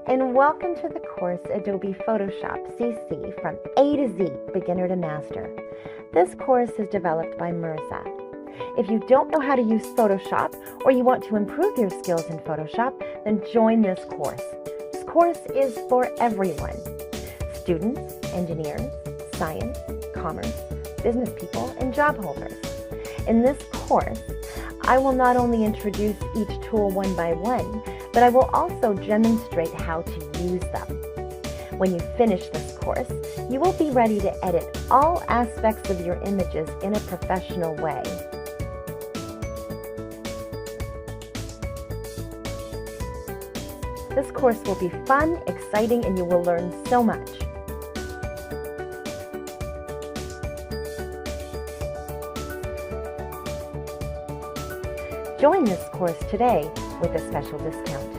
and welcome to the course Adobe Photoshop CC from A to Z, Beginner to Master. This course is developed by Mirza. If you don't know how to use Photoshop or you want to improve your skills in Photoshop, then join this course. This course is for everyone. Students, engineers, science, commerce, business people, and job holders. In this course, I will not only introduce each tool one by one, but I will also demonstrate how to use them. When you finish this course, you will be ready to edit all aspects of your images in a professional way. This course will be fun, exciting, and you will learn so much. Join this course today with a special discount.